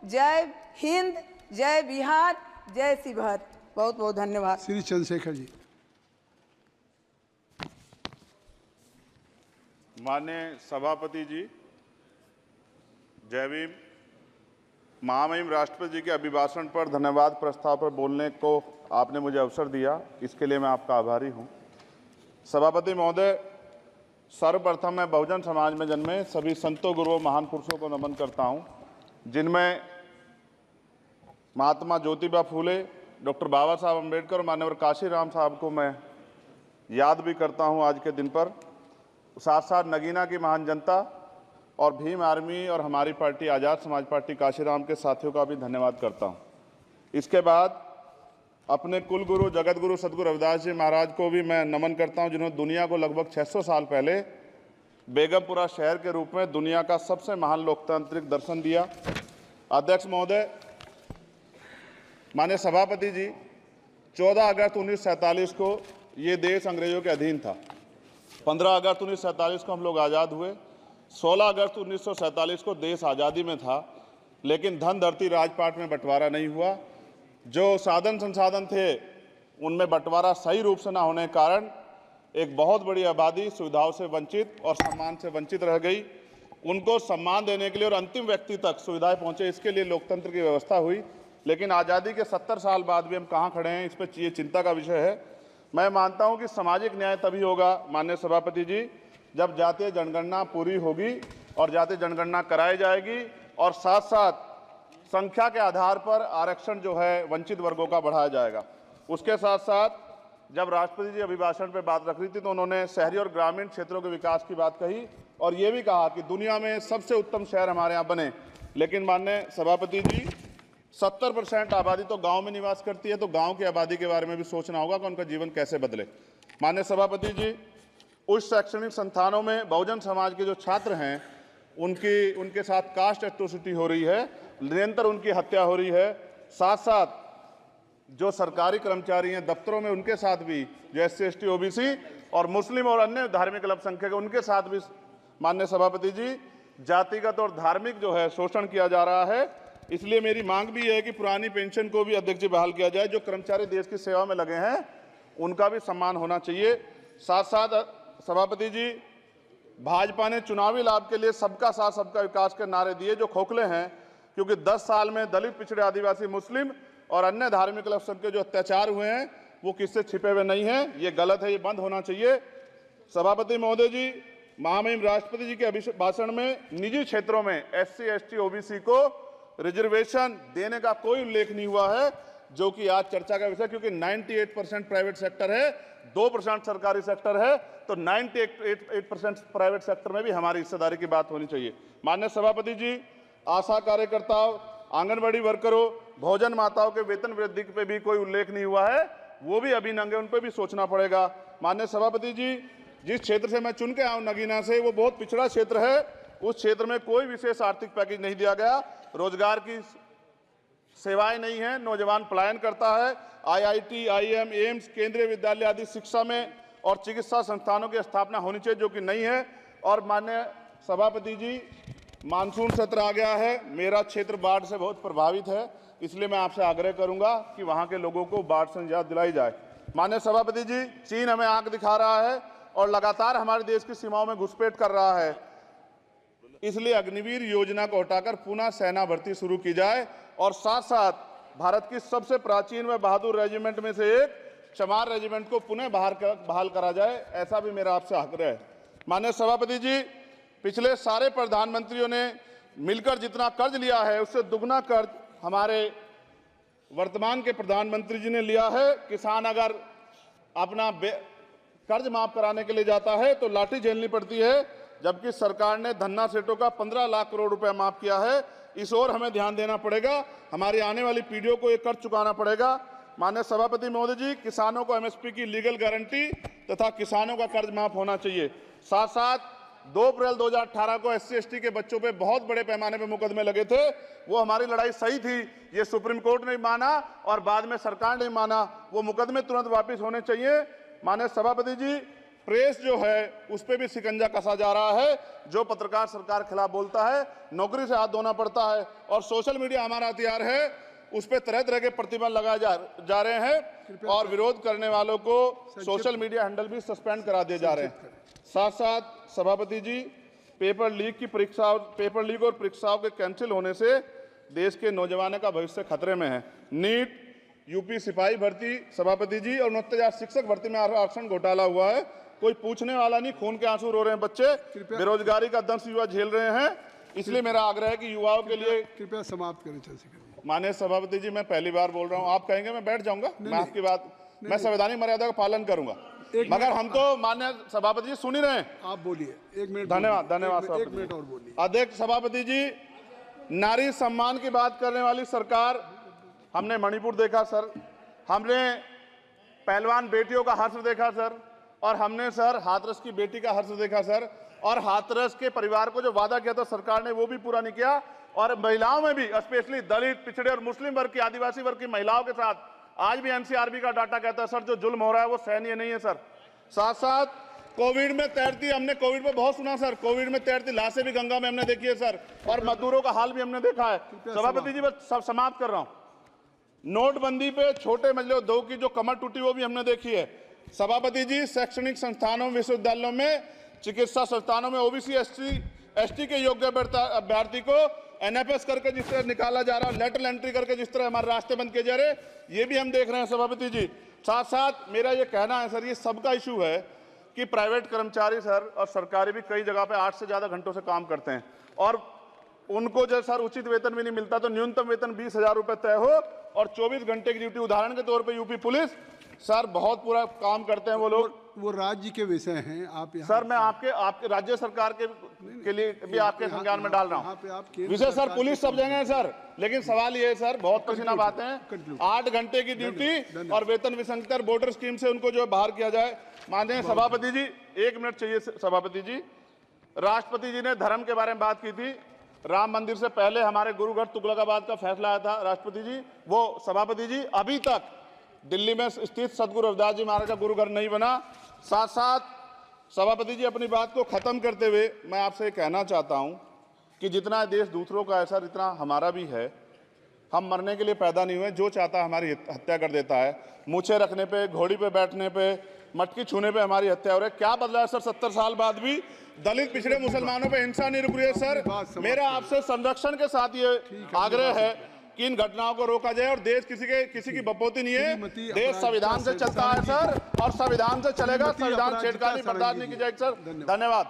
जय हिंद, जय बिहार, जय शिवहर। बहुत बहुत धन्यवाद। श्री चंद्रशेखर जी। माननीय सभापति जी, जय भीम। महामहिम राष्ट्रपति जी के अभिभाषण पर धन्यवाद प्रस्ताव पर बोलने को आपने मुझे अवसर दिया, इसके लिए मैं आपका आभारी हूं। सभापति महोदय, सर्वप्रथम मैं बहुजन समाज में जन्मे सभी संतों, गुरुओं, महान पुरुषों को नमन करता हूं, जिनमें महात्मा ज्योतिबा फूले, डॉक्टर बाबा साहब अम्बेडकर और मान्यवर काशीराम साहब को मैं याद भी करता हूं आज के दिन पर। साथ साथ नगीना की महान जनता और भीम आर्मी और हमारी पार्टी आज़ाद समाज पार्टी काशीराम के साथियों का भी धन्यवाद करता हूं। इसके बाद अपने कुल गुरु जगत गुरु सदगुरु रविदास जी महाराज को भी मैं नमन करता हूं, जिन्होंने दुनिया को लगभग 600 साल पहले बेगमपुरा शहर के रूप में दुनिया का सबसे महान लोकतांत्रिक दर्शन दिया। अध्यक्ष महोदय, माननीय सभापति जी, 14 अगस्त 1947 को ये देश अंग्रेजों के अधीन था। 15 अगस्त 1947 को हम लोग आज़ाद हुए। 16 अगस्त 1947 को देश आज़ादी में था, लेकिन धन धरती राजपाट में बंटवारा नहीं हुआ। जो साधन संसाधन थे उनमें बंटवारा सही रूप से न होने के कारण एक बहुत बड़ी आबादी सुविधाओं से वंचित और सम्मान से वंचित रह गई। उनको सम्मान देने के लिए और अंतिम व्यक्ति तक सुविधाएं पहुंचे, इसके लिए लोकतंत्र की व्यवस्था हुई। लेकिन आज़ादी के 70 साल बाद भी हम कहाँ खड़े हैं, इस पर ये चिंता का विषय है। मैं मानता हूं कि सामाजिक न्याय तभी होगा माननीय सभापति जी, जब जातीय जनगणना पूरी होगी और जातीय जनगणना कराई जाएगी और साथ साथ संख्या के आधार पर आरक्षण जो है वंचित वर्गों का बढ़ाया जाएगा। उसके साथ साथ जब राष्ट्रपति जी अभिभाषण पे बात रख रही थी तो उन्होंने शहरी और ग्रामीण क्षेत्रों के विकास की बात कही और ये भी कहा कि दुनिया में सबसे उत्तम शहर हमारे यहाँ बने। लेकिन माननीय सभापति जी, 70% आबादी तो गांव में निवास करती है, तो गांव की आबादी के बारे में भी सोचना होगा कि उनका जीवन कैसे बदले। माननीय सभापति जी, उच्च शैक्षणिक संस्थानों में बहुजन समाज के जो छात्र हैं उनके साथ कास्ट एट्रोसिटी हो रही है, निरंतर उनकी हत्या हो रही है। साथ साथ जो सरकारी कर्मचारी हैं दफ्तरों में, उनके साथ भी जो SC ST OBC और मुस्लिम और अन्य धार्मिक अल्पसंख्यक, उनके साथ भी माननीय सभापति जी जातिगत और धार्मिक जो है शोषण किया जा रहा है। इसलिए मेरी मांग भी है कि पुरानी पेंशन को भी अध्यक्ष जी बहाल किया जाए। जो कर्मचारी देश की सेवा में लगे हैं उनका भी सम्मान होना चाहिए। साथ साथ सभापति जी, भाजपा ने चुनावी लाभ के लिए सबका साथ सबका विकास के नारे दिए जो खोखले हैं, क्योंकि 10 साल में दलित, पिछड़े, आदिवासी, मुस्लिम और अन्य धार्मिक अल्पसंख्यक के जो अत्याचार हुए हैं वो किससे छिपे हुए नहीं हैं। ये गलत है, ये बंद होना चाहिए। सभापति महोदय जी, महामहिम राष्ट्रपति जी के अभिभाषण में निजी क्षेत्रों में SC ST OBC को रिजर्वेशन देने का कोई उल्लेख नहीं हुआ है, जो कि आज चर्चा का विषय, क्योंकि 98% प्राइवेट सेक्टर है, 2% सरकारी सेक्टर है, तो 98% प्राइवेट सेक्टर में भी हमारी हिस्सेदारी की बात होनी चाहिए। माननीय सभापति जी, आशा कार्यकर्ताओं, आंगनबाड़ी वर्करों, भोजन माताओं के वेतन वृद्धि पे भी कोई उल्लेख नहीं हुआ है, वो भी अभी नंगे, उन पर भी सोचना पड़ेगा। माननीय सभापति जी, जिस क्षेत्र से मैं चुन के आऊँ नगीना से, वो बहुत पिछड़ा क्षेत्र है। उस क्षेत्र में कोई विशेष आर्थिक पैकेज नहीं दिया गया, रोजगार की सेवाएं नहीं है, नौजवान पलायन करता है। IIT, IIM, एम्स, केंद्रीय विद्यालय आदि शिक्षा में और चिकित्सा संस्थानों की स्थापना होनी चाहिए, जो कि नहीं है। और माननीय सभापति जी, मानसून सत्र आ गया है, मेरा क्षेत्र बाढ़ से बहुत प्रभावित है, इसलिए मैं आपसे आग्रह करूंगा कि वहां के लोगों को बाढ़ से निजात दिलाई जाए। माननीय सभापति जी, चीन हमें आंख दिखा रहा है और लगातार हमारे देश की सीमाओं में घुसपैठ कर रहा है, इसलिए अग्निवीर योजना को हटाकर पुनः सेना भर्ती शुरू की जाए और साथ साथ भारत की सबसे प्राचीन व बहादुर रेजिमेंट में से एक चमार रेजिमेंट को पुनः बहाल करा जाए, ऐसा भी मेरा आपसे आग्रह है। माननीय सभापति जी, पिछले सारे प्रधानमंत्रियों ने मिलकर जितना कर्ज लिया है उससे दुगना कर्ज हमारे वर्तमान के प्रधानमंत्री जी ने लिया है। किसान अगर अपना कर्ज माफ कराने के लिए जाता है तो लाठी झेलनी पड़ती है, जबकि सरकार ने धन्ना सेठों का 15 लाख करोड़ रुपया माफ किया है। इस ओर हमें ध्यान देना पड़ेगा, हमारी आने वाली पीढ़ियों को ये कर्ज चुकाना पड़ेगा। माननीय सभापति महोदय जी, किसानों को MSP की लीगल गारंटी तथा किसानों का कर्ज माफ होना चाहिए। साथ साथ 2 अप्रैल 2018 को SC ST के बच्चों पे बहुत बड़े पैमाने पे मुकदमे लगे थे, वो हमारी लड़ाई सही थी, ये सुप्रीम कोर्ट ने माना और बाद में सरकार ने माना, वो मुकदमे तुरंत वापस होने चाहिए। माननीय सभापति जी, प्रेस जो है उस पर भी शिकंजा कसा जा रहा है। जो पत्रकार सरकार खिलाफ बोलता है नौकरी से हाथ धोना पड़ता है, और सोशल मीडिया हमारा हथियार है, उस पर तरह तरह के प्रतिबंध लगाए जा रहे हैं और विरोध करने वालों को सोशल मीडिया हैंडल भी सस्पेंड करा दिए जा रहे हैं। साथ साथ सभापति जी, पेपर लीक और परीक्षाओं के कैंसिल होने से देश के नौजवानों का भविष्य खतरे में है। नीट, यूपी सिपाही भर्ती सभापति जी और 69,000 शिक्षक भर्ती में आरक्षण घोटाला हुआ है, कोई पूछने वाला नहीं, खून के आंसू रो रहे हैं बच्चे, बेरोजगारी का दंश युवा झेल रहे हैं। इसलिए मेरा आग्रह है कि युवाओं के लिए कृपया समाप्त करें चंद्रशेखर। माननीय सभापति जी, मैं पहली बार बोल रहा हूं, आप कहेंगे मैं बैठ जाऊंगा, मैं आपकी बात, मैं संवैधानिक मर्यादा का पालन करूंगा, मगर हम तो माननीय सभापति जी सुन ही रहे हैं। आप बोलिए, 1 मिनट। धन्यवाद, धन्यवाद। 1 मिनट और बोलिए। अध्यक्ष सभापति जी, नारी सम्मान की बात करने वाली सरकार, हमने मणिपुर देखा सर, हमने पहलवान बेटियों का हर्ष देखा सर, और हमने सर हाथरस की बेटी का हर्ष देखा सर, और हाथरस के परिवार को जो वादा किया था सरकार ने वो भी पूरा नहीं किया। और महिलाओं में भी, स्पेशली दलित, पिछड़े और मुस्लिम वर्ग की, आदिवासी वर्ग की महिलाओं के साथ आज भी एनसीआरबी का डाटा कहता है सर जो जुल्म हो रहा है वो सहनीय नहीं है सर। साथ साथ कोविड में तैरती, हमने कोविड में बहुत सुना सर, कोविड में तैरती लाशें भी गंगा में हमने देखी है सर, और मजदूरों का हाल भी हमने देखा है। सभापति जी, बस सब समाप्त कर रहा हूं। नोटबंदी पे छोटे मजले उद्योग की जो कमर टूटी वो भी हमने देखी है। सभापति जी, शैक्षणिक संस्थानों, विश्वविद्यालयों में, चिकित्सा संस्थानों में ओबीसी एसटी के योग्य अभ्यर्थी को एनएफएस करके जिस तरह निकाला जा रहा है, लेटरल एंट्री करके जिस तरह हमारे रास्ते बंद किए जा रहे, ये भी हम देख रहे हैं सभापति जी। साथ साथ मेरा ये कहना है सर, ये सबका इशू है कि प्राइवेट कर्मचारी सर और सरकारी भी कई जगह पे 8 से ज्यादा घंटों से काम करते हैं, और उनको जो सर उचित वेतन भी नहीं मिलता, तो न्यूनतम वेतन 20,000 रुपए तय हो और 24 घंटे की ड्यूटी। उदाहरण के तौर पे यूपी पुलिस सर बहुत पूरा काम करते हैं वो लोग, वो राज्य के विषय हैं। आप सर मैं आपके राज्य सरकार के लिए भी आपके संज्ञान में डाल रहा हूँ विषय सर, पुलिस सब जगह है सर, लेकिन सवाल ये है सर, बहुत पसीना बातें हैं, 8 घंटे की ड्यूटी और वेतन विसंगति, बॉर्डर स्कीम से उनको जो बाहर किया जाए। माननीय सभापति जी, 1 मिनट चाहिए सभापति जी। राष्ट्रपति जी ने धर्म के बारे में बात की थी, राम मंदिर से पहले हमारे गुरुघर तुगलकाबाद का फैसला आया था राष्ट्रपति जी, वो सभापति जी अभी तक दिल्ली में स्थित सदगुरु रविदास जी महाराज का गुरुघर नहीं बना। साथ साथ सभापति जी, अपनी बात को खत्म करते हुए मैं आपसे कहना चाहता हूं कि जितना देश दूसरों का है सर, इतना हमारा भी है। हम मरने के लिए पैदा नहीं हुए, जो चाहता है हमारी हत्या कर देता है। मूछें रखने पे, घोड़ी पे बैठने पे, मटकी छूने पे हमारी हत्या हो रही है। क्या बदला है सर? 70 साल बाद भी दलित, पिछड़े, मुसलमानों पे हिंसा नहीं रुक रही है सर। मेरा आपसे संरक्षण के साथ ये आग्रह है कि इन घटनाओं को रोका जाए, और देश किसी की बपोती नहीं है, देश संविधान से चलता है सर, और संविधान से चलेगा। संविधान छेड़खानी बर्दाश्त नहीं की जाएगी सर। धन्यवाद।